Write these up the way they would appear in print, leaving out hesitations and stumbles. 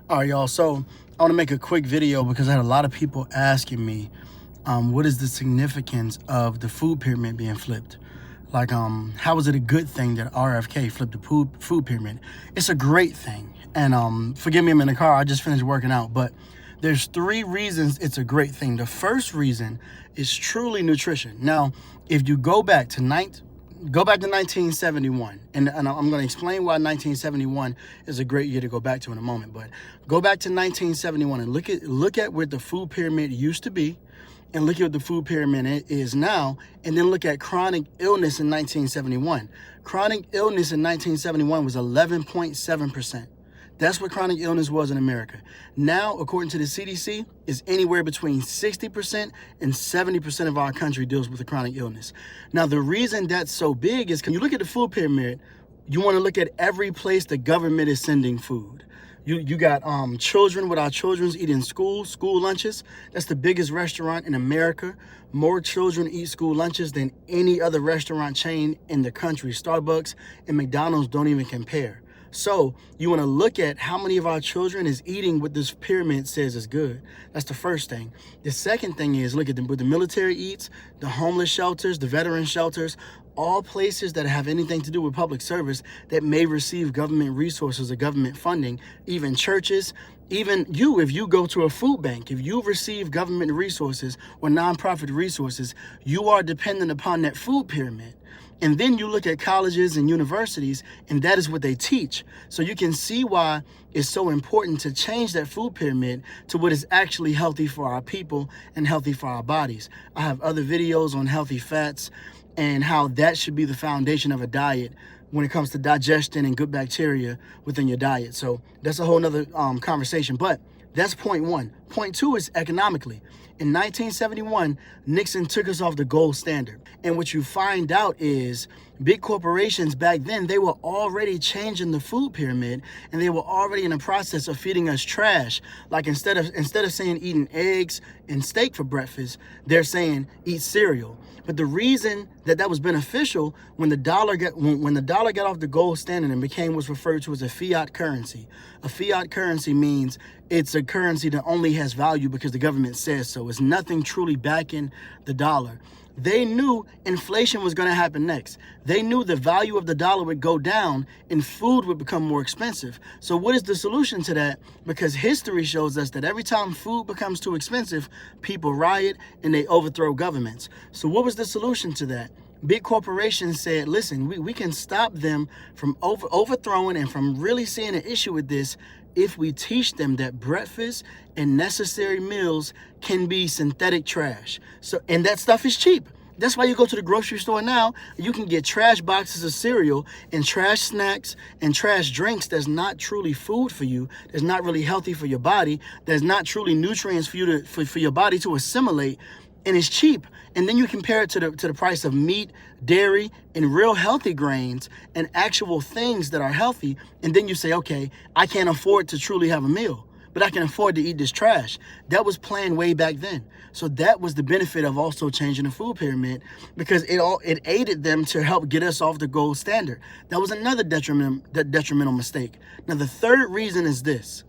All right, y'all. So I want to make a quick video because I had a lot of people asking me, what is the significance of the food pyramid being flipped? Like, how is it a good thing that RFK flipped the food pyramid? It's a great thing. And forgive me, I'm in the car. I just finished working out. But there's 3 reasons it's a great thing. The first reason is truly nutrition. Now, if you go back to 1971, and I'm going to explain why 1971 is a great year to go back to in a moment. But go back to 1971 and look at where the food pyramid used to be, and look at what the food pyramid is now, and then look at chronic illness in 1971. Chronic illness in 1971 was 11.7%. That's what chronic illness was in America. Now, according to the CDC, is anywhere between 60% and 70% of our country deals with a chronic illness. Now, the reason that's so big is when you look at the food pyramid, you want to look at every place the government is sending food. You got children with our children's eating school lunches. That's the biggest restaurant in America. More children eat school lunches than any other restaurant chain in the country. Starbucks and McDonald's don't even compare. So you want to look at how many of our children is eating what this pyramid says is good. That's the first thing. The second thing is look at what the military eats, the homeless shelters, the veteran shelters, all places that have anything to do with public service that may receive government resources or government funding, even churches, even you, if you go to a food bank, if you receive government resources or nonprofit resources, you are dependent upon that food pyramid. And then you look at colleges and universities, and that is what they teach. So you can see why it's so important to change that food pyramid to what is actually healthy for our people and healthy for our bodies. I have other videos on healthy fats and how that should be the foundation of a diet when it comes to digestion and good bacteria within your diet. So that's a whole nother conversation, but that's point 1. Point 2 is economically. In 1971, Nixon took us off the gold standard. And what you find out is big corporations back then, they were already changing the food pyramid, and they were already in the process of feeding us trash. Like instead of saying eating eggs and steak for breakfast, they're saying eat cereal. But the reason that was beneficial when the dollar got off the gold standard and became what's referred to as a fiat currency. A fiat currency means it's a currency that only has value because the government says so. It's nothing truly backing the dollar. They knew inflation was going to happen next. They knew the value of the dollar would go down and food would become more expensive. So what is the solution to that? Because history shows us that every time food becomes too expensive, people riot and they overthrow governments. So what was the solution to that? Big corporations said, listen, we can stop them from overthrowing and from really seeing an issue with this if we teach them that breakfast and necessary meals can be synthetic trash. So, and that stuff is cheap. That's why you go to the grocery store now, you can get trash boxes of cereal and trash snacks and trash drinks that's not truly food for you, that's not really healthy for your body, that's not truly nutrients for you for your body to assimilate, and it's cheap. And then you compare it to the price of meat, dairy, and real healthy grains and actual things that are healthy, and then you say, okay, I can't afford to truly have a meal, but I can afford to eat this trash. That was planned way back then. So that was the benefit of also changing the food pyramid, because it aided them to help get us off the gold standard. That was another detrimental mistake. Now, the third reason is this.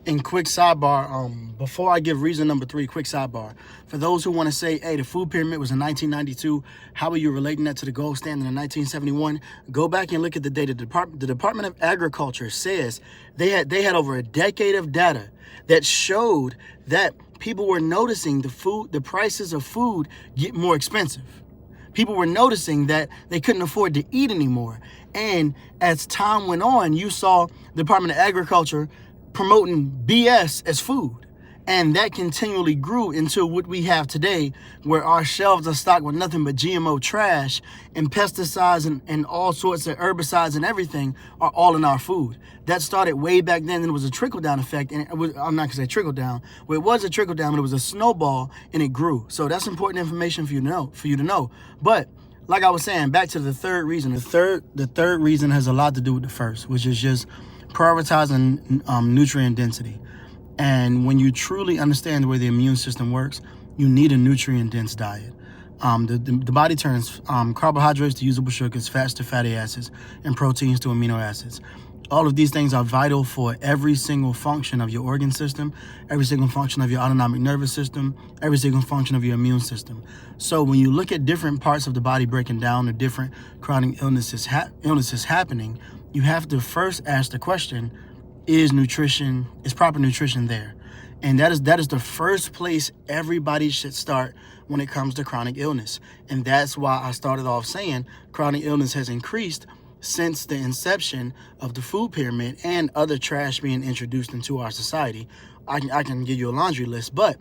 And quick sidebar, before I give reason number 3, quick sidebar. For those who want to say, hey, the food pyramid was in 1992, how are you relating that to the gold standard in 1971? Go back and look at the data. The Department of Agriculture says they had over a decade of data that showed that people were noticing the prices of food get more expensive. People were noticing that they couldn't afford to eat anymore. And as time went on, you saw the Department of Agriculture promoting BS as food. And that continually grew into what we have today, where our shelves are stocked with nothing but GMO trash and pesticides and all sorts of herbicides and everything are all in our food. That started way back then, and it was a trickle-down effect. And I'm not going to say trickle-down. Well, it was a trickle-down, but it was a snowball, and it grew. So that's important information for you to know. But like I was saying, back to the third reason. The third reason has a lot to do with the first, which is just prioritizing nutrient density. And when you truly understand the way the immune system works, you need a nutrient-dense diet. The body turns carbohydrates to usable sugars, fats to fatty acids, and proteins to amino acids. All of these things are vital for every single function of your organ system, every single function of your autonomic nervous system, every single function of your immune system. So when you look at different parts of the body breaking down or different chronic illnesses happening, you have to first ask the question, is proper nutrition there? And that is the first place everybody should start when it comes to chronic illness. And that's why I started off saying chronic illness has increased since the inception of the food pyramid and other trash being introduced into our society. I can give you a laundry list, but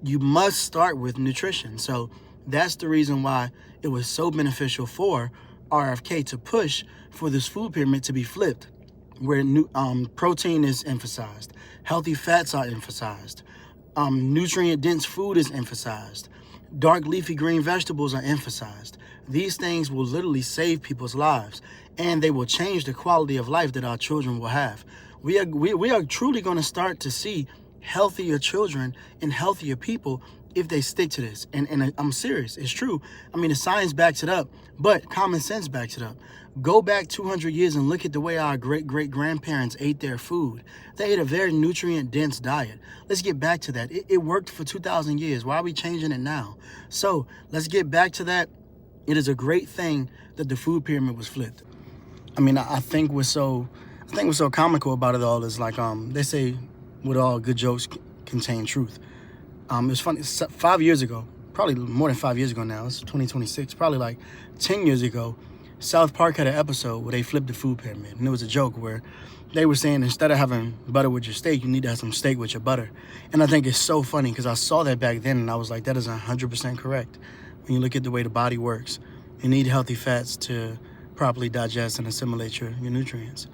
you must start with nutrition. So that's the reason why it was so beneficial for RFK to push for this food pyramid to be flipped, where protein is emphasized, healthy fats are emphasized, nutrient-dense food is emphasized, dark leafy green vegetables are emphasized. These things will literally save people's lives, and they will change the quality of life that our children will have. We are truly going to start to see healthier children and healthier people if they stick to this. And I'm serious. It's true. I mean, the science backs it up, but common sense backs it up. Go back 200 years and look at the way our great-great-grandparents ate their food. They ate a very nutrient-dense diet. Let's get back to that. It worked for 2,000 years. Why are we changing it now? So let's get back to that. It is a great thing that the food pyramid was flipped. I mean, I think what's so comical about it all is like they say, with all good jokes contain truth. It was funny. 5 years ago, probably more than 5 years ago now. It's 2026. Probably like 10 years ago, South Park had an episode where they flipped the food pyramid, and it was a joke where they were saying instead of having butter with your steak, you need to have some steak with your butter. And I think it's so funny because I saw that back then, and I was like, that is 100% correct. When you look at the way the body works, you need healthy fats to properly digest and assimilate your nutrients.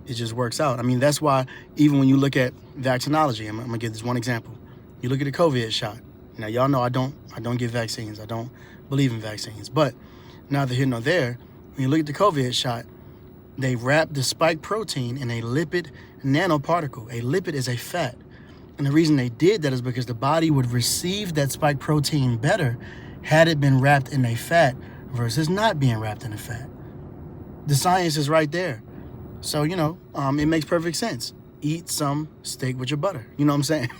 It just works out. I mean, that's why even when you look at vaccinology, I'm gonna give this one example. You look at the COVID shot. Now, y'all know I don't get vaccines. I don't believe in vaccines. But neither here nor there, when you look at the COVID shot, they wrap the spike protein in a lipid nanoparticle. A lipid is a fat. And the reason they did that is because the body would receive that spike protein better had it been wrapped in a fat versus not being wrapped in a fat. The science is right there. So, it makes perfect sense. Eat some steak with your butter. You know what I'm saying?